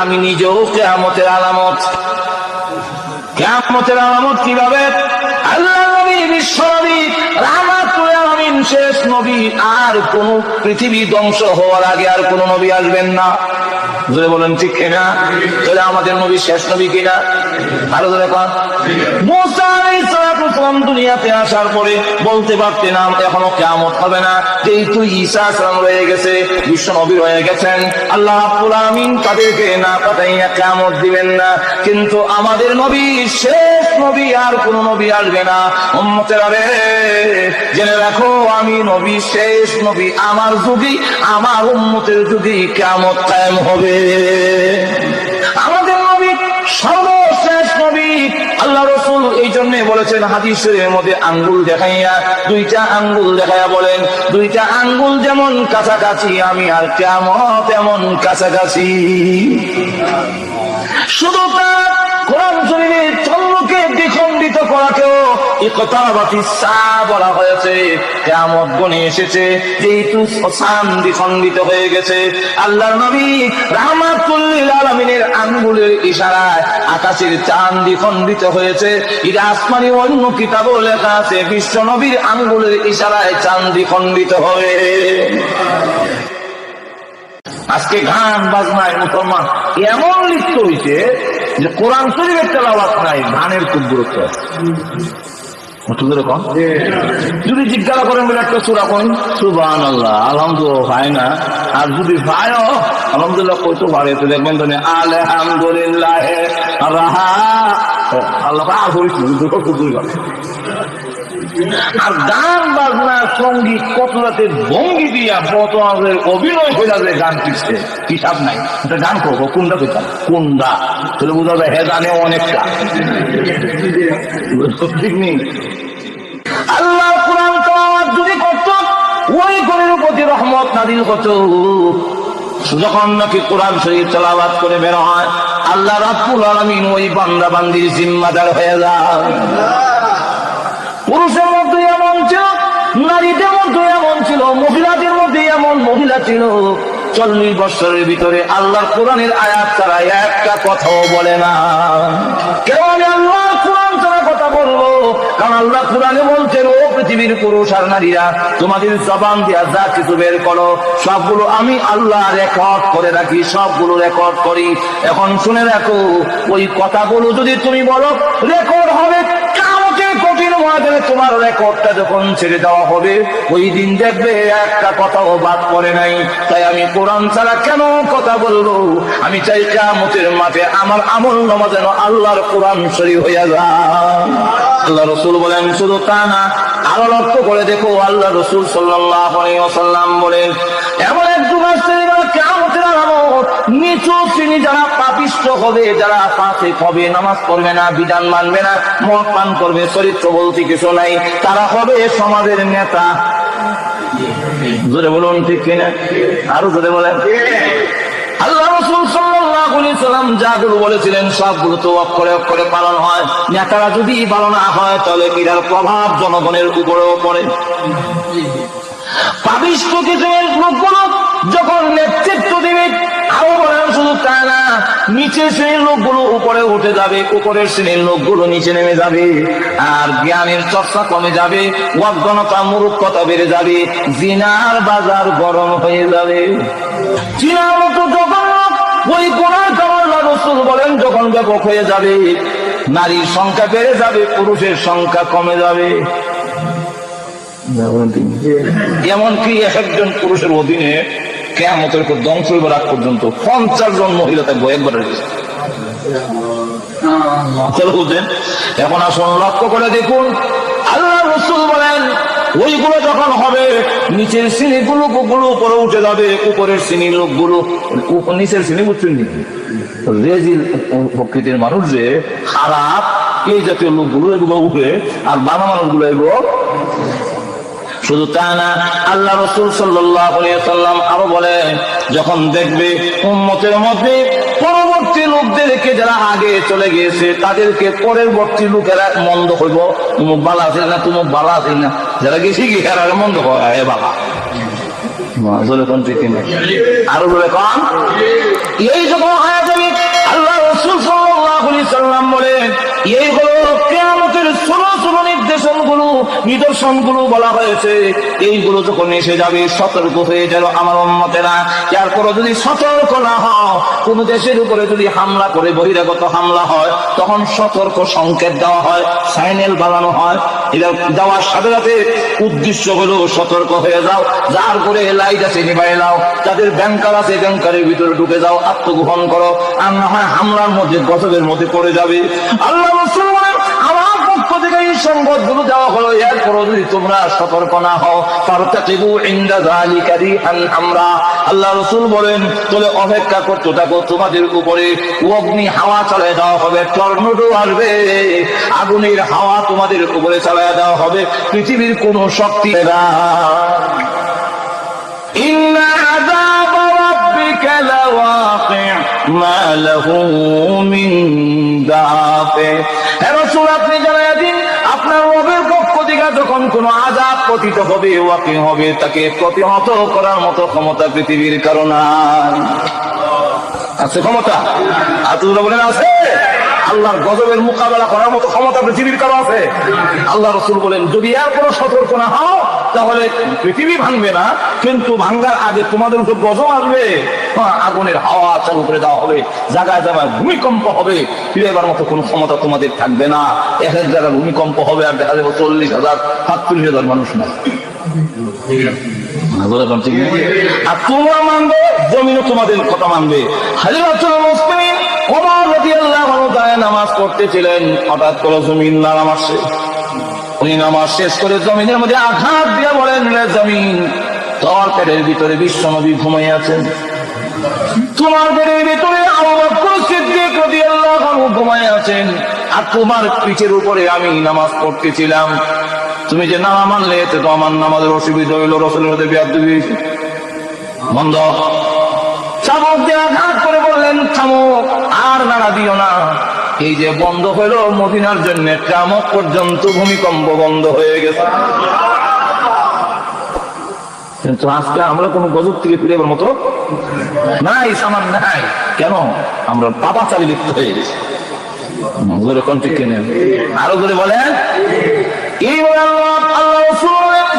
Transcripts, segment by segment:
আমি নিজেও কিয়ামতের আলামত। কিয়ামতের আলামত কিভাবে? আল্লাহ নবী বিশ্ব নবী রাহমাতুল আলামিন শেষ নবী, আর কোন পৃথিবী ধ্বংস হওয়ার আগে আর কোন নবী আসবেন না। জোরে বলেন ঠিক কিনা? তাহলে আমাদের নবী শেষ নবী কিনা? আরো জোরে বলেন। মুসা আলাইহিস সালাম দুনিয়াতে আসার পরে বলতে পারতেন এখনো কিয়ামত হবে না, যেহেতু ঈসা আলাইহিস সালাম রয়ে গেছে, বিশ্ব নবী রয়ে গেছেন, আল্লাহ রাব্বুল আলামিন তাদেরকে না পাঠাইয়া কিয়ামত দিবেন না। কিন্তু আমাদের নবী শেষ নবী, আর কোন নবী আসবে না। উম্মতেরা রে, জেনে রাখো আমি নবী শেষ নবী, আমার যুগে আমার উম্মতের যুগে কিয়ামত কায়েম হবে। আমাদের নবী সর্বশেষ নবী। আল্লাহ রাসূল এই জন্য বলেছেন হাদিসের মধ্যে, আঙ্গুল দেখাইয়া, দুইটা আঙ্গুল দেখাইয়া বলেন, দুইটা আঙ্গুল যেমন কাছাকাছি আমি আর কিয়ামত এমন কাছাকাছি। শুধু তার কোরআন শরীফে চন্দ্রকে দ্বিখণ্ডিত করাকেও ইকতারাবাতিস সাআ বলা হয়েছে। কিয়ামত ঘনিয়ে এসেছে, যেহেতু চাঁদ দ্বিখণ্ডিত হয়ে গেছে, আল্লাহর নবী রাহমাতুল লিল আলামিনের আঙ্গুলের ইশারায় আকাশের চাঁদ দ্বিখণ্ডিত হয়েছে। এটা আসমানি অন্য কিতাবেও লেখা আছে, বিশ্ব নবীর আঙ্গুলের ইশারায় চাঁদ দ্বিখণ্ডিত হবে। আজকে গান বাজনায় মুসলমান এমন লিপ্ত হইছে যে কোরআন শরীফের তেলাওয়াত নাই, গানের খুব গুরুত্ব আছে। যদি জিজ্ঞাসা করেন বলে একটা সূরা কোন, সুবহানাল্লাহ আলহামদুলিল্লাহ হয় না, আর যদি ভাইও আলহামদুলিল্লাহ কইতে পারে তো দেখবেন তো আলহামদুলিল্লাহ রাহা আল্লাহ আর গান বাজনা সঙ্গীত কত রাতে ভঙ্গি দিয়া কত অভিনয় হয়ে যাবে গান পিছতে হিসাব নাই। এটা গান করবো কোনটা পেতাম কোনটা তাহলে বোঝা যায় হ্যাঁ জানে অনেকটা ঠিক নেই। আল্লাহ কোরআন তেলাওয়াত যদি করত, ওই ঘরের প্রতি রহমত নাযিল করত। যখন নাকি কোরআন শরীফ তেলাওয়াত করে বের হয়, আল্লাহ রাব্বুল আলামিন ওই বান্দা বান্দির জিম্মাদার হয়ে যায়। পুরুষের মধ্যে এমন ছিল, নারীদের মধ্যে এমন ছিল, মহিলাদের মধ্যে এমন মহিলা ছিল 40 বছরের ভিতরে আল্লাহর কোরআনের আয়াত ছাড়া একটা কথাও বলে না। কেন আল্লাহ কোরআন ছাড়া কথা বলবো? কারণ আল্লাহ কোরআনে বলছেন, ও পৃথিবীর পুরুষ আর নারীরা, তোমাদের জবান দিয়া যা কিছু বের করো সবগুলো আমি আল্লাহ রেকর্ড করে রাখি, সবগুলো রেকর্ড করি। এখন শুনে রাখো, ওই কথাগুলো যদি তুমি বলো রেকর্ড হবে, কঠিন ময়দানে তোমার রেকর্ডটা যখন ছেড়ে দেওয়া হবে, ওই দিন দেখবে একটা কথাও বাদ পড়ে নাই। তাই আমি কোরআন ছাড়া কেন কথা বলবো? আমি চাই কিয়ামতের মাঠে আমার আমল নামা যেন আল্লাহর কোরআন শরীফ হইয়া যায়। আল্লাহ রাসূল বলেন, শুধু তা না, আরো লক্ষ্য করে দেখো, আল্লাহ রাসূল সাল্লাল্লাহু আলাইহি ওয়াসাল্লাম বলেন, এমন এক যুগ আসছে কিয়ামতের আলামত, নিচু শ্রেণী যারা পাপিষ্ঠ হবে, যারা ফাসিক হবে, নামাজ পড়বে না, বিধান মানবে না, মদ পান করবে, চরিত্র বলতে কিছু নাই, তারা হবে সমাজের নেতা। জোরে বলুন ঠিক কিনা? আরো জোরে বলেন। আল্লাহ রাসূল সাল্লাল্লাহু আলাইহি ওয়াসাল্লাম যাগুলো বলেছিলেন সবগুলো তো অক্ষরে অক্ষরে পালন হয়। নেতারা যদি ভালো না হয়, তাহলে এটার প্রভাব জনগণের উপরেও পড়ে। পাপিষ্ঠ কিছু লোকগুলো যখন নেতৃত্ব দিবে, আরো বলেন শুধু তা না, নিচের শ্রেণীর লোকগুলো উপরে উঠে যাবে, উপরের শ্রেণীর লোকগুলো নিচে নেমে যাবে, আর জ্ঞানের চর্চা কমে যাবে, অজ্ঞতা মূর্খতা বেড়ে যাবে, জিনার বাজার গরম হয়ে যাবে। জিনার মতো যখন ওই গুনাহ আল্লাহ রাসূল বলেন যখন ব্যাপক হয়ে যাবে, নারীর সংখ্যা বেড়ে যাবে, পুরুষের সংখ্যা কমে যাবে। এমনকি একজন পুরুষের অধীনে কিয়ামতের পর ধ্বংস হইবার আগ পর্যন্ত 50 জন মহিলা থাকবো একবার। এখন আসুন লক্ষ্য করে দেখুন, আল্লাহ রাসূল বলেন ওইগুলো যখন হবে, নিচের শ্রেণীগুলো উপরে উঠে যাবে, উপরের শ্রেণীর লোকগুলো নিচের শ্রেণী বুঝছেন রেজিল প্রকৃতির মানুষ যে খারাপ, এই জাতীয় লোকগুলো এগুলো উঠে, আর বাবা মানুষগুলো এগুলো। শুধু তা না, আল্লাহ রাসূল সাল্লাল্লাহু আলাইহি ওয়াসাল্লাম আরো বলেন, যখন দেখবে উম্মতের মধ্যে পরবর্তী লোকদেরকে যারা আগে চলে গিয়েছে, তাদেরকে পরবর্তী লোকেরা মন্দ হইব, তুমি ভালো আছিস না, তুমি ভালো আছিস না, যারা গেছি কি আর মন্দ হয় বাবা। আরো বলে কন এই যখন হয়ে যাবে রাসূল সাল্লাল্লাহু আলাইহি সাল্লাম বলেন, এই হলো কিয়ামতের ছোট ছোট নিদর্শনগুলো বলা হয়েছে। এইগুলো যখন এসে যাবে সতর্ক হয়ে গেল আমার উম্মতেরা। এরপর যদি সতর্ক না হও, কোন দেশের উপরে যদি হামলা করে বহিরাগত হামলা হয়, তখন সতর্ক সংকেত দেওয়া হয়, সাইনেল বানানো হয়। এটা দেওয়ার সাথে সাথে উদ্দেশ্য হলো সতর্ক হয়ে যাও, যার করে লাইট আছে নিভাই নাও, যাদের ব্যাংকার আছে ব্যাংকারের ভিতরে ঢুকে যাও, আত্মগোপন করো, আর না হয় হামলার মধ্যে গজবের মধ্যে পড়ে যাবে। আল্লাহ রাসূল বলেন, আমার পক্ষ থেকে এই সংবাদগুলো দেওয়া হলো, এরপরও যদি তোমরা সতর্ক না হও, ফারতাকিবু ইনদা যালিকা রিহান আমরা। আল্লাহ রাসূল বলেন, তোলে অপেক্ষা করতে থাকো, তোমাদের উপরে অগ্নি হাওয়া চালিয়ে দেওয়া হবে, টর্নেডো আসবে, আগুনের হাওয়া তোমাদের উপরে চালিয়ে দেওয়া হবে, পৃথিবীর কোন শক্তি না। ইন্না আযাব রাব্বিকা লাওয়াকি' মা লাহু মিন দাফি। হে রাসূল, আপনি জানায়া দিন, আপনার রবের পক্ষ থেকে যখন কোন আযাব পতিত হবে, ওয়াকি হবে, তাকে প্রতিহত করার মতো ক্ষমতা পৃথিবীর কারো নাই। আছে ক্ষমতা? আতুরা বলেন আছে? আল্লাহর গজবের মোকাবেলা করার মতো ক্ষমতা পৃথিবীর কারো আছে? আল্লাহ রাসূল বলেন, যদি এর কোনো সতর্ক না হও, তাহলে পৃথিবী ভাঙবে না, কিন্তু ভাঙার আগে তোমাদের উপর গজব আসবে, আগুনের হাওয়া চালু করে দেওয়া হবে, জায়গায় জায়গায় ভূমিকম্প হবে, ফিরেবার মতো কোনো ক্ষমতা তোমাদের থাকবে না। এক এক জায়গায় ভূমিকম্প হবে, আর দেখা যাবে 40,000 47,000 মানুষ না। আর তোমরা মানবে, জমিনও তোমাদের কথা মানবে। ওমর রাদিয়াল্লাহু আনহু নামাজ পড়তেছিলেন, হঠাৎ করে জমিন নাম আসে। উনি নামাজ শেষ করে জমিনের মধ্যে আঘাত দিয়ে বলেন, রে জমিন, তোমার পেটের ভিতরে বিশ্বনবী ঘুমিয়ে আছেন, তোমার পেটের ভিতরে আবু বকর সিদ্দিক রাদিয়াল্লাহু আনহু ঘুমিয়ে আছেন, আর তোমার পিঠের উপরে আমি নামাজ পড়তেছিলাম। তুমি যে না মানলে, এতে তো আমার নামাজের অসুবিধা হইল, রাসূলের সাথে বিয়াদবি হয়েছে। বন্ধ। চাবুক দিয়ে আঘাত করে বললেন, থামো, আর নাড়া দিও না। এই যে বন্ধ হইল, মদিনার জন্য কিয়ামত পর্যন্ত ভূমিকম্প বন্ধ হয়ে গেছে। কিন্তু আজকে আমরা কোন গজব থেকে ফিরে যাবার মতো নাই, সামান নাই। কেন? আমরা পাপাচারী লিপ্ত হয়ে গেছি। আরো করে বলেন,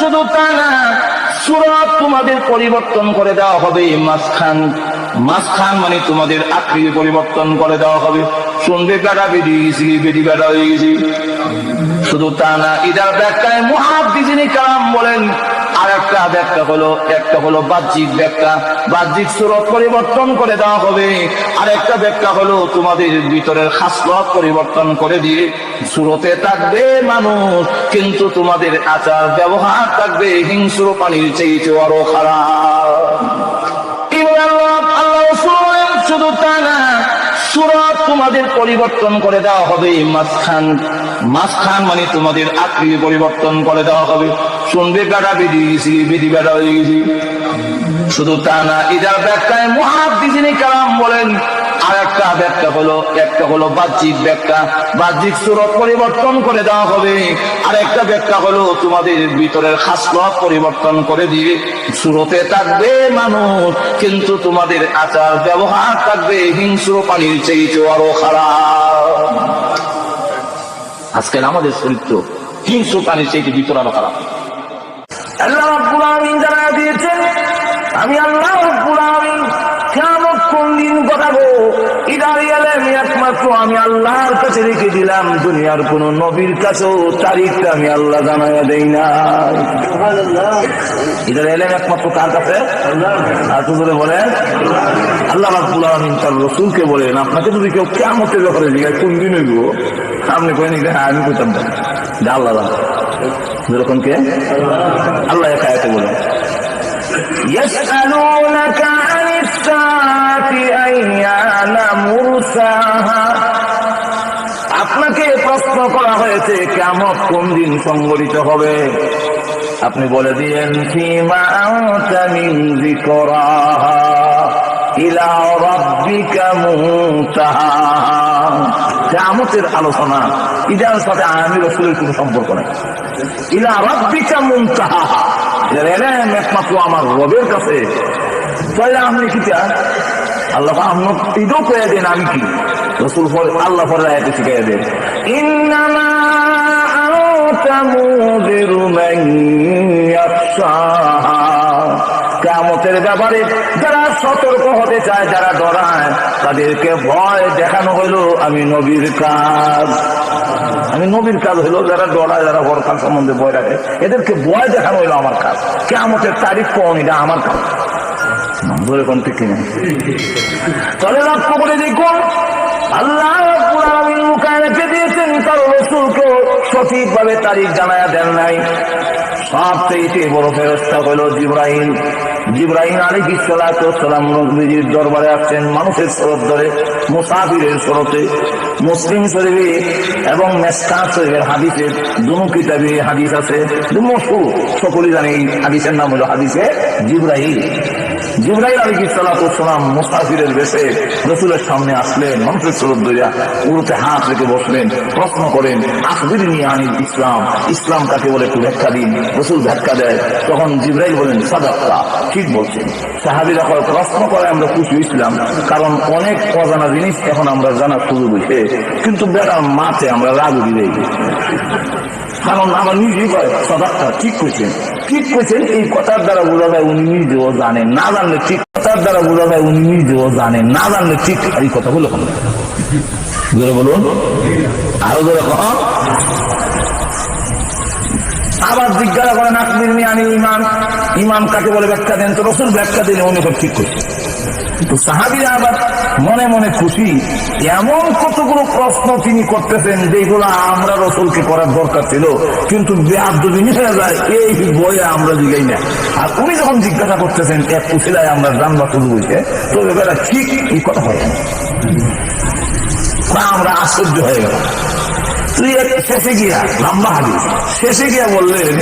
শুধু তা না, সূরাত তোমাদের পরিবর্তন করে দেওয়া হবে, মাঝখান মানে তোমাদের আকৃতি পরিবর্তন করে দেওয়া হবে। শুনবে বেড়া বেরিয়ে গেছি, বেটি বেড়া হয়ে গেছি। শুধু তা না, ইদার ব্যাখ্যায় মুহাদ্দিসিনে কালাম বলেন, আর একটা হলো বাহ্যিক ব্যাখ্যা, বাহ্যিক সূরত পরিবর্তন করে দেওয়া হবে। আর একটা ব্যাখ্যা হলো তোমাদের ভিতরের খাসলত পরিবর্তন করে দিয়ে সূরতে থাকবে মানুষ, কিন্তু তোমাদের আচার ব্যবহার থাকবে হিংস্র প্রাণীর চাইতে আরো খারাপ। শুধু তা না, সূরত তোমাদের পরিবর্তন করে দেওয়া হবে, মাঝখান মানে তোমাদের আকৃতি পরিবর্তন করে দেওয়া হবে। শুনবে বেড়া বেরিয়ে গেছি, বেটি বেড়া হয়ে গেছি। শুধু তা না, এটার ব্যাখ্যায় মুহাদ্দিসিনে কালাম বলেন, আর একটা হলো বাহ্যিক ব্যাখ্যা, বাহ্যিক সূরত পরিবর্তন করে দেওয়া হবে। আর একটা ব্যাখ্যা হলো তোমাদের ভিতরের খাসলত পরিবর্তন করে দিয়ে সূরতে থাকবে মানুষ, কিন্তু তোমাদের আচার ব্যবহার থাকবে হিংস্র প্রাণীর চাইতে আরো খারাপ। আজকের আমাদের চরিত্র হিংস্র প্রাণীর চাইতে ভিতর আরো খারাপ। আল্লাহ রাব্বুল আলামিন জানায়া দিয়েছেন, আমি আল্লাহ রাব্বুল আলামিন কিয়ামত কোন দিন ঘটাবো, আমি একমাত্র আমি আল্লাহর কাছে রেখে দিলাম, দুনিয়ার কোন নবীর কাছেও তারিখটা আমি আল্লাহ জানাইয়া দেই না। এটার এলেন একমাত্র কার কাছে? আর তুই বলেন, আল্লাহ রাব্বুল আলামিন তার রাসূলকে বলেন, আপনাকে যদি কেউ কিয়ামতের ব্যাপারে জিজ্ঞাসা কোন দিন হইব, আপনি কইনি হ্যাঁ আমি কইতাম না, আল্লাহ যেরকম কে আল্লাহ একা একা বলেন, يسألونك عن الساعة أيان مرساها, আপনাকে প্রশ্ন করা হয়েছে কিয়ামত কোন দিন সংঘটিত হবে। আপনি বলে দিয়েন, ফিমা আনতা মিন যিকরাহা ইলা রাব্বিকা মুনতাহা। কিয়ামতের আলোচনা ইদার সাথে আমি রাসূলের কোনো সম্পর্ক নাই। ইলা রাব্বিকা মুনতাহা, একমাত্র আমার রবের কাছে। তাহলে আপনি কি চান? আল্লাহ আপনি ঈদও পেয়ে দেন, আমি কি রসুল পরে আল্লাহ পরে আয়াতে শিখাইয়া দেন, ইন্নামা আনতা মুযিরু মান ইয়াখশাহা। কিয়ামতের ব্যাপারে যারা সতর্ক হতে চায়, যারা ডরায়, তাদেরকে ভয় দেখানো হইল আমি নবীর কাজ। আমি নবীর কাজ হইলো যারা ডরায়, যারা হরকাল সম্বন্ধে ভয় রাখে, এদেরকে ভয় দেখানো হইলো আমার কাজ। কিয়ামতের তারিখ কোন, এটা আমার কাজ। ধরে কোন ঠিক কিনা? তাহলে লক্ষ্য করে দেখুন, আল্লাহ রাব্বুল আলামিন লুকায় রেখে দিয়েছেন, তার রাসূলকে সঠিকভাবে তারিখ জানায়া দেন নাই। সবচেয়ে বড় ফেরেশতা হলো জিবরাইল। জিবরাইল আলাইহিস সালাতু ওয়াস সালাম নবীজির দরবারে আসছেন মানুষের স্বরূপ ধরে, মুসাফিরের স্বরূপে। মুসলিম শরীফে এবং মিশকাত শরীফের হাদিসের দুটো কিতাবে হাদিস আছে, মশহুর, সকলেই জানে। এই হাদিসের নাম হলো হাদিসে জিবরাইল। জিবরাইল আলাইহিস সালাতু ওয়াস সালাম মুসাফিরের বেশে রাসূলের সামনে আসলেন, মানুষের স্বরূপ ধরিয়া উরুতে হাত রেখে বসলেন, প্রশ্ন করেন, আখবিরনি আনিল ইসলাম, ইসলাম কাকে বলে একটু ব্যাখ্যা দিন। রাসূল ব্যাখ্যা দেয়, তখন জিবরাইল বলেন, সাদাক্তা, ঠিক বলছেন। সাহাবীরা প্রশ্ন করে আমরা খুশি হয়েছিলাম, কারণ অনেক অজানা জিনিস এখন আমরা জানা শুরু হয়েছে, কিন্তু বেটার মাতে আমরা রাগ দিই, কারণ আমার নিজেই কয় সাদাক্তা, ঠিক করছেন। ঠিক করছেন এই কথার দ্বারা বোঝা যায় উনি নিজেও জানেন, না জানলে ঠিক। কথার দ্বারা বোঝা যায় উনি নিজেও জানেন, না জানলে ঠিক। এই কথা বলে বলুন, আরো ধরে কখন। আবার জিজ্ঞাসা করেন, আখবিরনি আনিল ঈমান, ঈমান কাকে বলে ব্যাখ্যা দেন। তো রাসূল ব্যাখ্যা দিলে উনি ঠিক করছেন। তো সাহাবীরা আবার মনে মনে খুশি, এমন কতগুলো প্রশ্ন তিনি করতেছেন যেগুলো আমরা রাসূলকে করার দরকার ছিল, কিন্তু বেয়াদবি হয়ে যায় এই বইয়ে আমরা জিগাই না। আর উনি যখন জিজ্ঞাসা করতেছেন এক উসিলায় আমরা জানবা শুরু হয়েছে, তো এবারে ঠিক এই কথা হয় না, আমরা আশ্চর্য হয়ে গেল। তুই শেষে গিয়া লম্বা হাদিস শেষে গিয়া বললেন,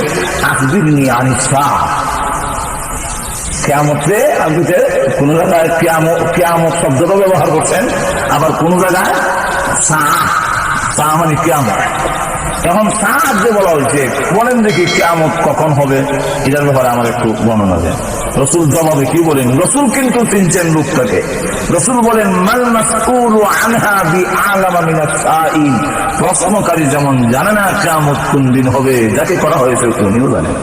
আখবিরনি আনিস সাআহ। কিয়ামতে আপনি কোন জায়গায় কিয়ামত শব্দটা ব্যবহার করছেন, আবার কোন জায়গায় সাআহ মানে কিয়ামত। এখন সাআহ যে বলা হয়েছে, বলেন দেখি কিয়ামত কখন হবে, এটার ব্যাপারে আমার একটু বর্ণনা দেন। রাসূল জবাবে কি বলেন? রাসূল কিন্তু চিনছেন লোকটাকে। রাসূল বলেন, মাল মাসউলু আনহা বিআলামা মিনাস সাইল। প্রশ্নকারী যেমন জানে না কিয়ামত কোন দিন হবে, যাকে করা হয়েছে উনিও জানেন।